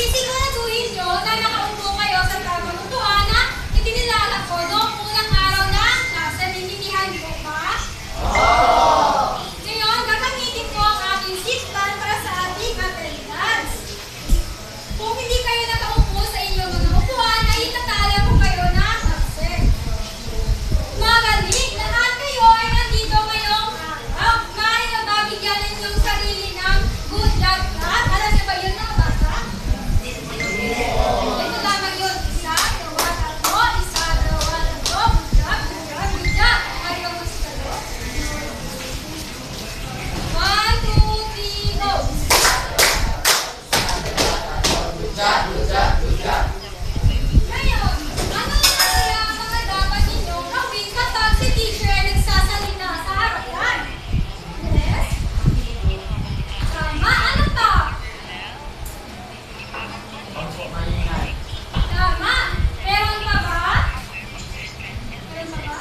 Sisiguraduhin nyo na nakaupo kayo sa tamang upuan na itinilala ko noong unang araw ng klase. Naintindihan ko ba? Ngayon, gagamitin ko ang aking seat plan para sa ating attendance. Kung hindi kayo nakaupo sa inyong mga upuan, ay itatala ko kayo ng absent. Magaling! Lahat kayo ay nandito ngayong araw. Maaari na babigyan ninyong sarili ng good job plan. Alam niyo ba yun mga bata? Ito lamang yun. Isa, dalawa, tatlo. Isa, dalawa, tatlo. Good job, good job, good job. Ayaw mo sila do. 1, 2, 3, go! Ngayon, ano na kaya ang mga dapat ninyong gawin kapag si teacher ay nagsasalita sa harapan? Yes? Tama, ano pa? Tama. Meron pa ba? Meron pa ba?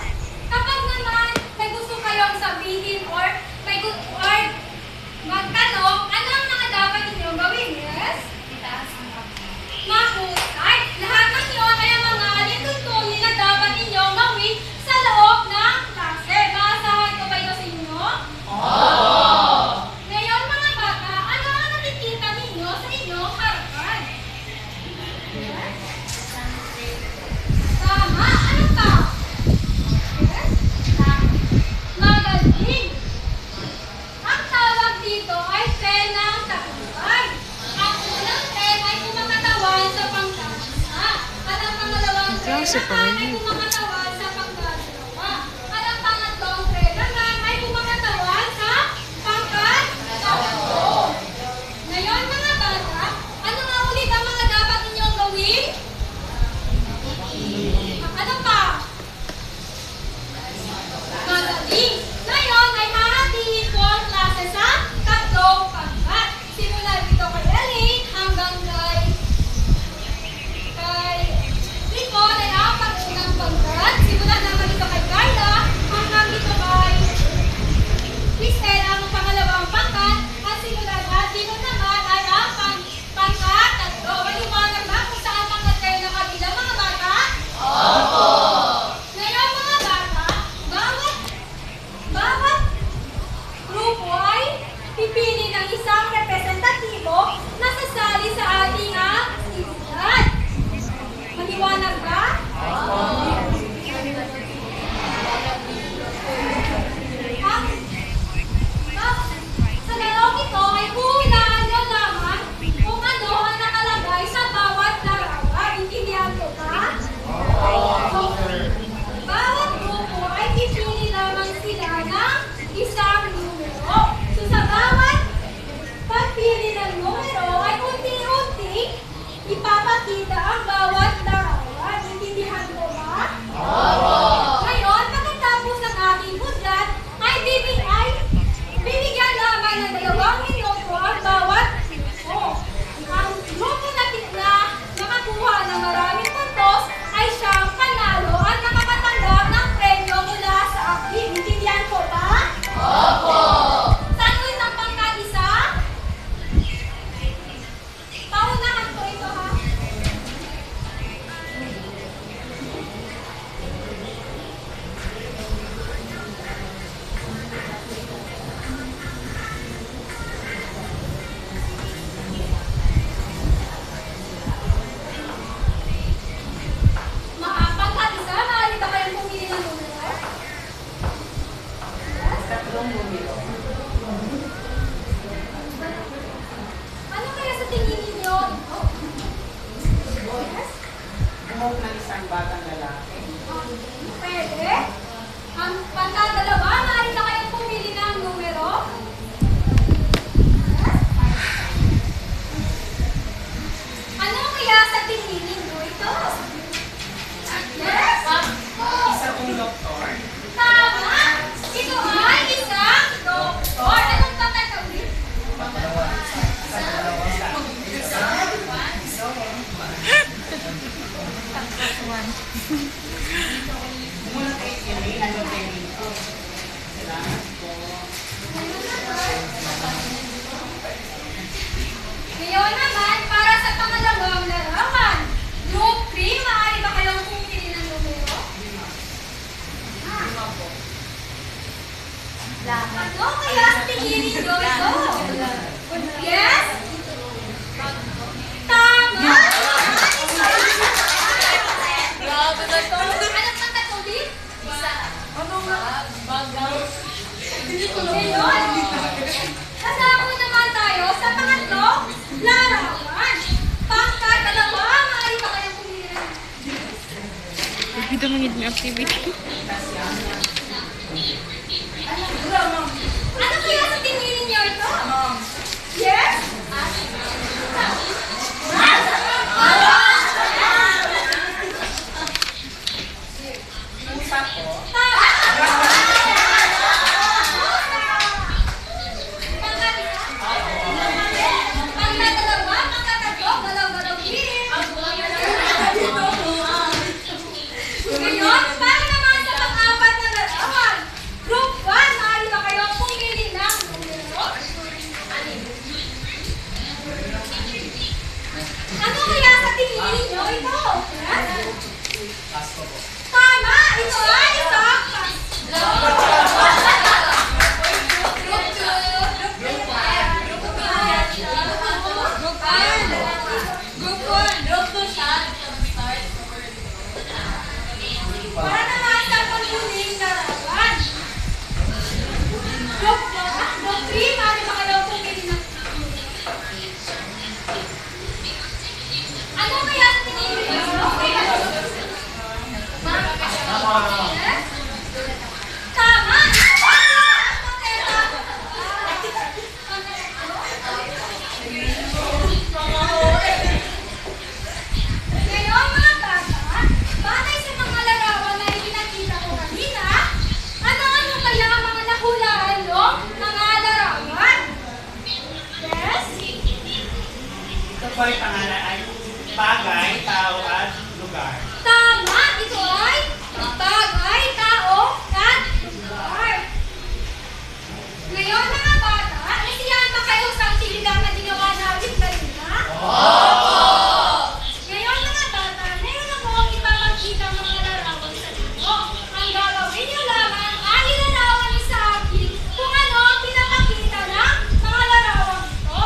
Kapag naman may gusto kayong sabihin or magtanong, ano ang mga dapat ninyong gawin? Yes? Mahusay. Lahat ng yun ay ang mga alituntunin na dapat ninyong gawin sa loob ng klase. Maasahan ko ba ito sa inyo? Ngayon mga bata, ano ang nakikita ninyo sa inyong harapan? Yes? Tama. Ano pa? Yes? Magaling. Ang tawag dito ay tren ng tagumpay. Ang unang tren ay kumakatawan sa pangkatisa. At ang pangalawang tren naman ay kumakatawan sa pangkadalawa. At ang pangatlong tren naman ay kumakatawan sa pangkatatlo. Ngayon mga bata, ano nga ulit ang mga dapat ninyong gawin? Ano pa? Magaling! Ngayon ay hahatiin ko ang klase sa tatlong pangkat. Simula dito kay Elaine hanggang kay Rico ay ang pag-unang pangkat. Simula naman dito kay Carla hanggang dito kay Cristel ang pangalawang pangkat. At simula dito naman ay ang pangkat tatlo. Maliwanag ba kung saan pangkat kayo nakabila mga bata? Ngayon mga bata, bawat grupo ay pipili ng isang representatibo na sasali sa ating aktibidad. Maliwanag ba? Sa lalong ito ay huhulaan nyo lamang kung ano ang nakalagay sa bawat larawan. Intindihan ko ba? Bawat grupo ay pipili lamang sila ng isang numero. So sa bawat pagpili ng numero ay unti-unti ipapakita ang bawat larawan. Intindihan ko ba? Ngayon, pagkatapos ng aking budlat, ay bibigyan lamang ng 2 minuto ang bawat grupo. Ang grupo na nakakuha ng maraming puntos ay siyang panalo at nakakatanggap ng premyo mula sa akin. Intindihan ko ba? Saan ko isang pangkat isa? Paunahan ko ito ha. Pangkat isa, maaari ba kayong pumili ng numero? Yes? Ano kaya sa tingin ninyo? Yes? Buhok ng isang batang lalaki. Pwede? Ang pangkadalawa, maaari na kayong pumili ng numero? Yes? Ano kaya sa tingin ninyo ito? Yes? Isa kong doktor. Tama! Ito ay isang doktor. Anong tatatawin? Muna kay Elaine, ano kay Rico? Salamat po. Ngayon naman, para sa pangalawang May activity. Ano kaya sa tingin niyo ito? Yes? Pusa po. Ngayon, para naman sa pang-apat na larawan. Group 1, maaari ba kayong pumili ng numero? Ano kaya sa tingin ninyo ito? Tama! Ito ay isang para naman sa panghuling larawan. Group 3, maaari ba kayong pumili ng ano kaya sa tingin ninyo? Tama! Ngayon mga bata, batay sa mga larawan na ipinakita ko kanina, ano-ano kaya ang mga nahulaan ng mga larawan? Yes? Ito po ay pangalan ay bagay, tao at lugar. Tama! Ito ay bagay, tao, at lugar. Ngayon mga bata, nasiyahan ba kayo sa aktividad na ginawa natin kanina? Ngayon mga bata, meron akong ipapakita ang mga larawan sa inyo. Ang gagawin niyo lamang ay ilarawan niyo sa akin kung ano ang pinapakita ng mga larawan ito.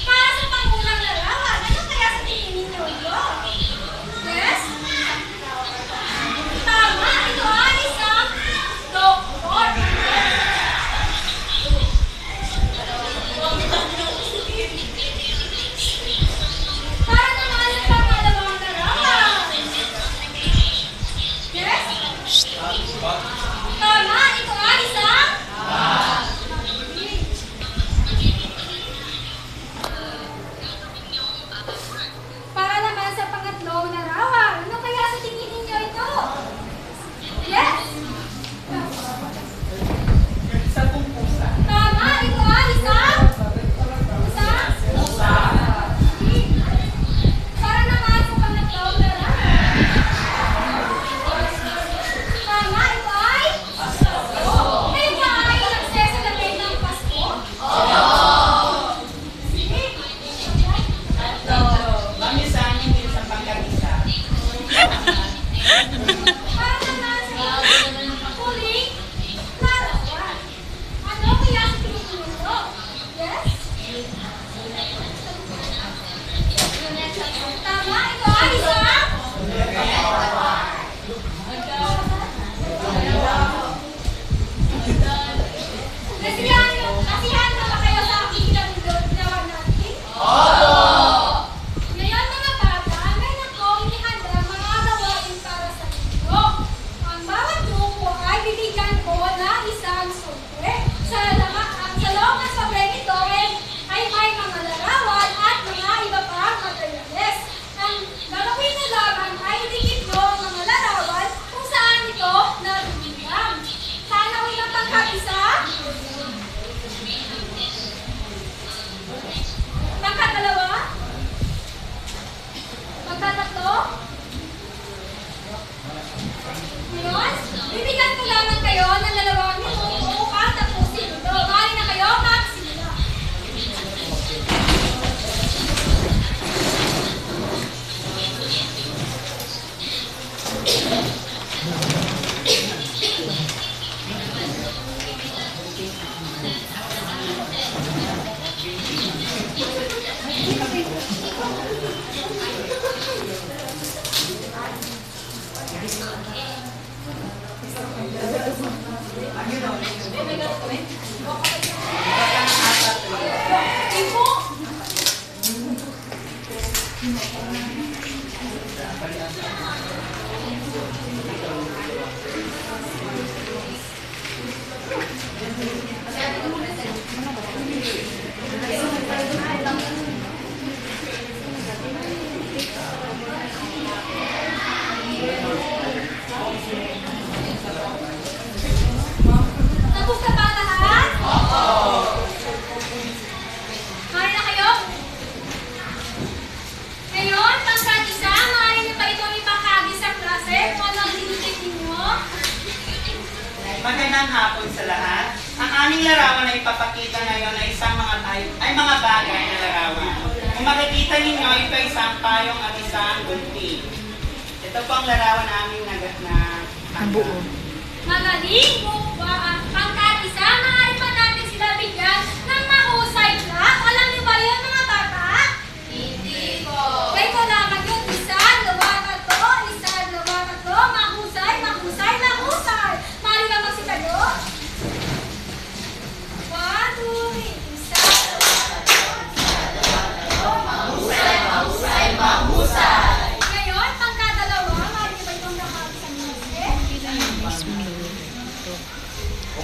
Para sa pangunang larawan, ano kaya sa tingin ninyo ito? Yes? Tama! Ito ay isang doktor. Para naman sa pangalawang larawan. Yes? Tama! Ito ay isang para naman sa pangatlong larawan. Ano kaya sa tingin ninyo ito? Yes? Isa pong pusa. Tama! Ito ay isang para naman sa pangatlong larawan. Tama! Ito ay kayo ba ay nagseselebrate ng Pasko? Kami sa amin din sa pagkakita. Para naman sa huling larawan. Ano kaya sa tingin ninyo? Yes? Tama, ito ay isang nasiyahan na ba kayo sa aktividad na ginawa natin? Ngayon mga bata, meron akong inihanda mga gawain para sa inyo. Ang bawat grupo ay bibigyan ko ng isang sobre. Sa loob ng sobre nito ay may mga larawan at mga iba pang materyales. Ang gagawin nyo lamang ay idikit nyo ang mga larawan kung saan ito nabibilang. Saan ako yung pangkabisa? Pangkadalawa? Pagkatatlo? Ngayon, bibigyan ko lamang kayo ng dalawang minuto upang tapusin ito. Maaari na kayo magsimula. Ipo. ipapakita ngayon ay mga bagay na larawan. Kung makikita ninyo, ito ay isang payong at isang gunting. Ito po ang larawan namin Ang buo. Magaling mukbang pangkat isa, maaari pa natin sila bigyan ng mahusay na. Alam niyo ba yun mga bata? Hindi po. Kaya ko naman yun, isa, dalawa, tatlo, mahusay, mahusay, mahusay. Maaari ba magsikado? 1, 2, 3, isa, Mahusay, mahusay, mahusay. ngayon, pangkadalawa, maaari niyo ba itong nakakasang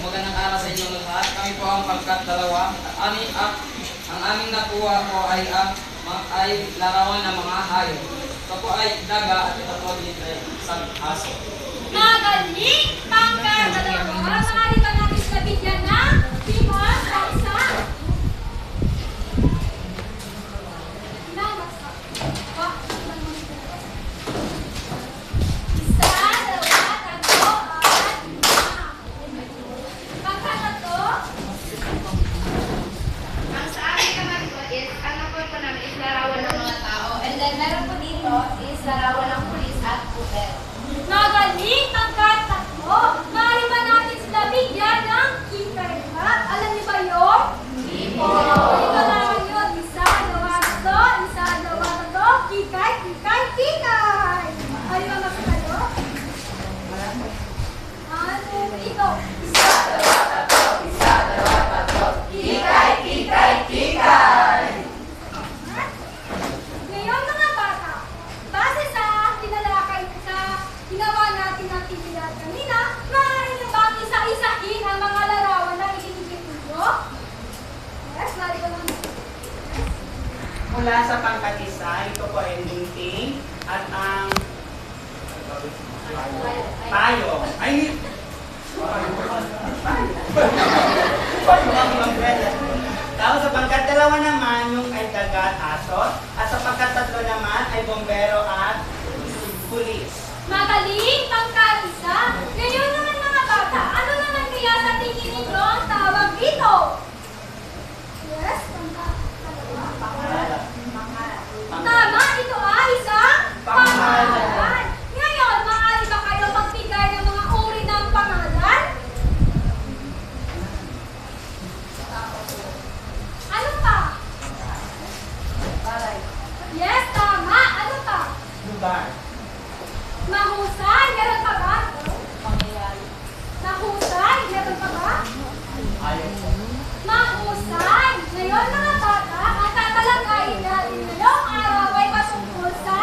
Magandang araw sa inyong lahat. Kami po ang pagkat-dalawa. Ang aming nakuha po ay larawan ng mga hayop. Ito po ay daga at ito po dito ay isang aso. Magaling! Pangkadalawa, maaari ba natin sila bigyan ng 5 sa isa? Ilang baksa? Isa, dalawa, tatlo, apat, lima. Pangkatatlo, Ang sa akin naman po is, ang nakuha po namin is larawan ng mga tao. And then meron po dito is larawan ng pulis at puter. magaling! Pangkatatlo, maaari ba natin sila bigyan ng kita? Alam niyo ba yun? Ito lang yun. Isa, dalawa, tatlo, kikay, kikay. Ano ba magkakalo? Ano? Ito. Isa, dalawa, tatlo, Kikay. ngayon mga bata, base sa tinalakay sa ginawa natin ng actividad kanina, maaari niyo bang isa-isahin ang mga larawan na ibinigay ninyo? Yes, maaari ba naman? Mula sa pangkat-isa, ito po ay gunting at ang payo. Ay! Tapos sa pangkat-dalawa naman, yung ay daga at aso. At sa pangkat-tatlo naman ay bombero at pulis. Magaling, pangkalisa. Ngayon naman mga bata, ano naman kaya sa tingin ninyo ang tawag dito? Yes, pangkalawa. Tama, ito ay isang pangalan. Ngayon, maaari ba kayo magbigay ng mga uri ng pangalan? Ano pa? Yes, tama. Ano pa? Lugar. Mahusay, meron pa ba? Mahusay, meron pa ba? Mahusay! Ngayon mga bata, ang tatalakayin natin ngayong araw ay patungkol sa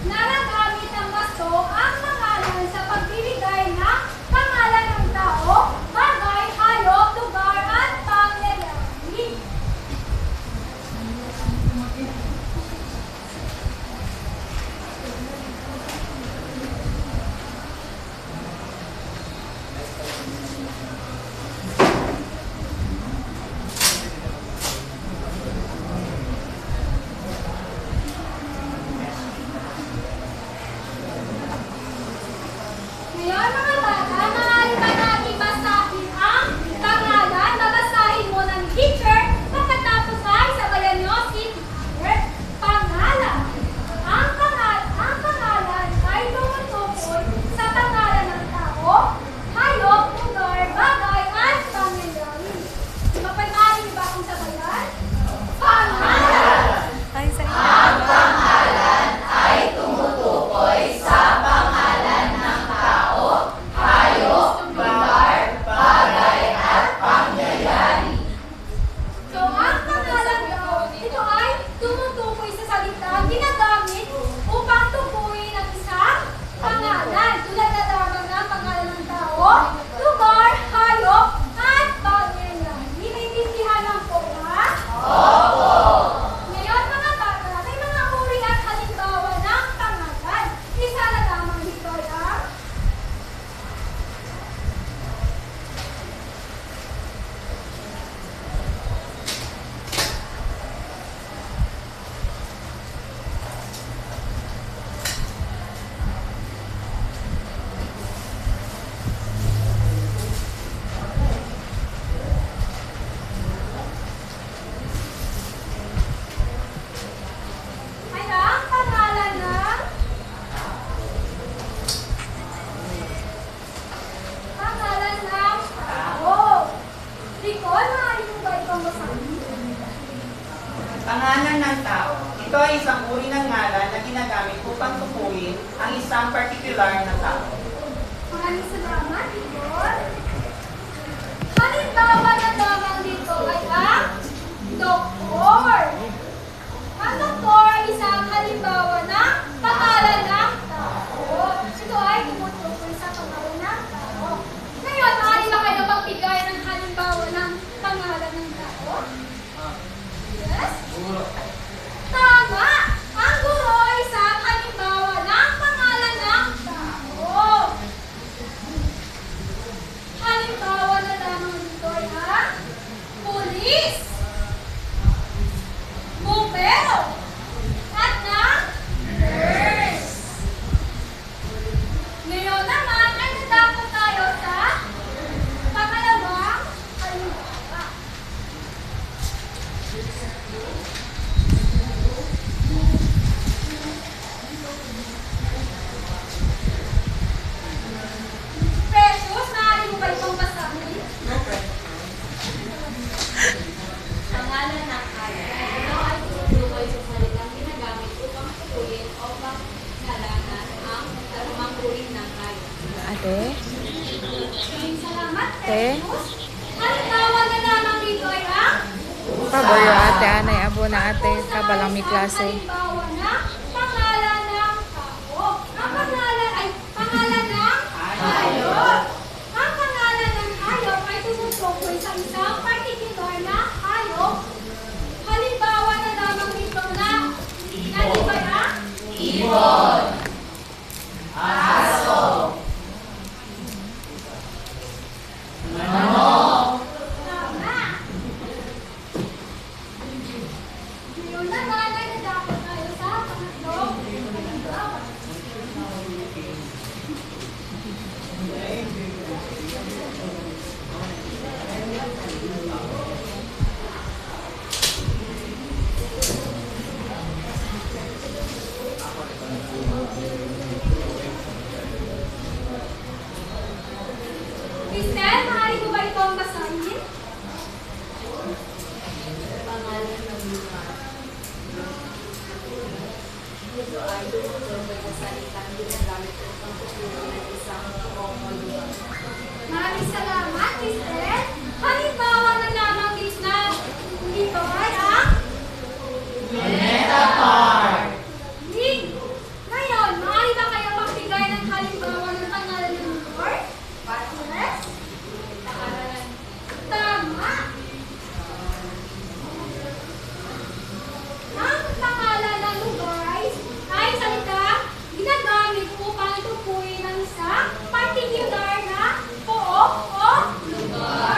naragamit ng baso ang pangalan sa pagbibigay ng pangalan ng tao, bagay, hayop, lugar, at pangyayari. Pangalan ng tao. Ito ay isang uri ng ngalan na ginagamit upang tukuyin ang isang particular na tao. Maraming salamat, Igor. Halimbawa na lamang dito ay ang doktor. Ang doktor ay isang halimbawa ng pangalan ng tao. Ito ay tumutukoy sa pangalan ng tao. Ngayon, maaari ba kayo magbigay ng halimbawa ng pangalan ng tao? Yes? Guro. Tama! Ang guro ay isang halimbawa ng pangalan ng tao. Halimbawa na lamang dito ay ang pulis, bumbero, at ng nurse. Ngayon naman ay nadako tayo sa pangalawang halimbawa. Precious, maaari mo ba itong basahin? Pangalan ng kaya. Ito ay tutukoy sa salitang ginagamit upang tukuyin o pangalanan ang anumang uri ng kaya. Ate? Maraming salamat, Te? Precious. Halimbawa na lamang dito ay ang Paboyo ate, anay abo na ate, kabalang may klase. halimbawa na pangalan ng tao. Ang pangalan ay pangalan ng hayop. Ang pangalan ng hayop ay tumutukoy sa isang particular na hayop. Halimbawa na lamang dito na nalibay ang Ibon. tama. Ngayon naman ay nadako tayo sa pangatlong halimbawa. Cristel, maaari mo ba itong basahin? Pangalan ng lupa. Ito ay tumutukoy sa salitang ginagamit upang tukuyin ang isang buong lupa. Maraming salamat, Cristel. Halimbawa na lamang dito ay ang Ngayon, maaari ba kayo magbigay ng halimbawa ng pangalan ng lugar? Yes? Tama. Ang pangalan ng lugar ay salita ginagamit upang tukuyin ang isang particular na pook o lugar.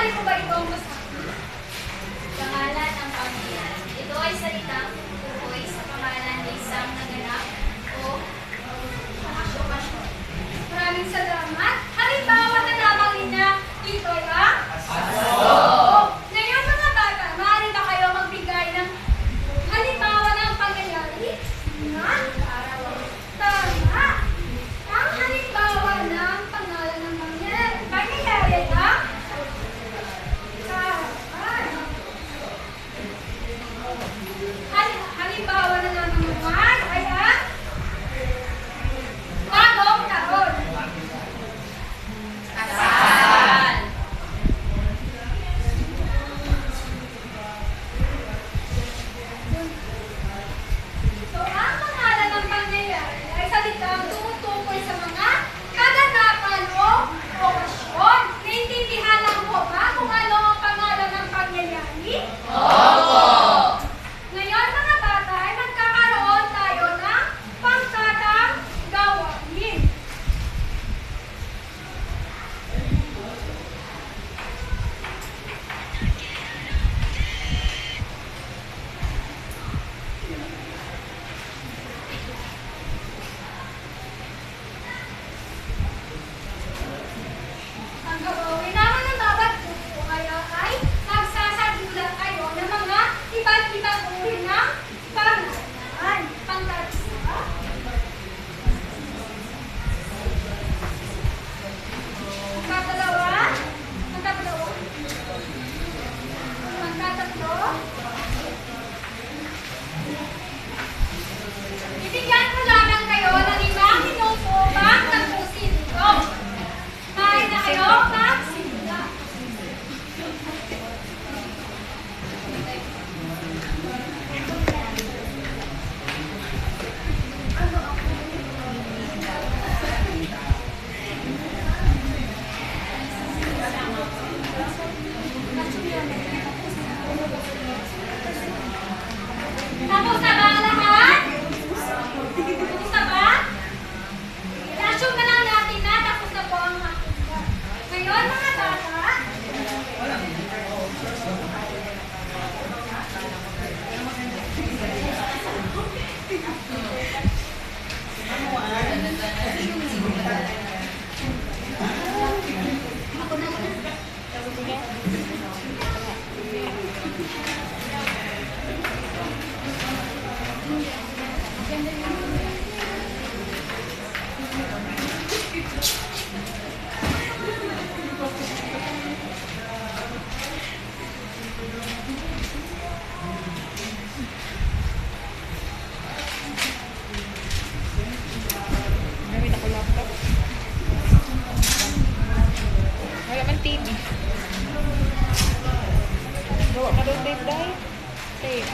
Maaari mo ba itong basahin? Pangalan ng Panginoon. Ito ay salitang tukoy sa pangalan ng isang naganap o okasyon. Maraming salamat. Halimbawa na lamang nina, ito ang Oo. Ngayon mga bata, maaari ba kayo magbigay ng halimbawa ng pangyayari? Na? Tama. Ang halimbawa ng pangalan ng pangyayari ang halimbawa na naman naman ay ang bagong taon. Kasal. So, ang pangalan ng pangyayari ay salitang tumutukoy sa mga kaganapan o okasyon. Naintindihan lang po ba kung ano ang pangalan ng pangyayari? Ngayon mga bata ay magkakaroon tayo ng pangkatang gawain. Ang gagawin naman ng bawat grupo ay magsasagula kayo ng mga iba't ibang uri ng pangalan. Pangtatisa. Pangtatlo. Bibigyan ko lamang kayo ng 5 minuto upang tapusin ito. Maay na kayo magsimula. Tapos na ba ang lahat? Tapos na ba? I-assume na lang natin na tapos na po ang hakita. Ngayon mga bata, Gamit ako laptop. Wala man TV. Bawa na doon tape dahil. Tape.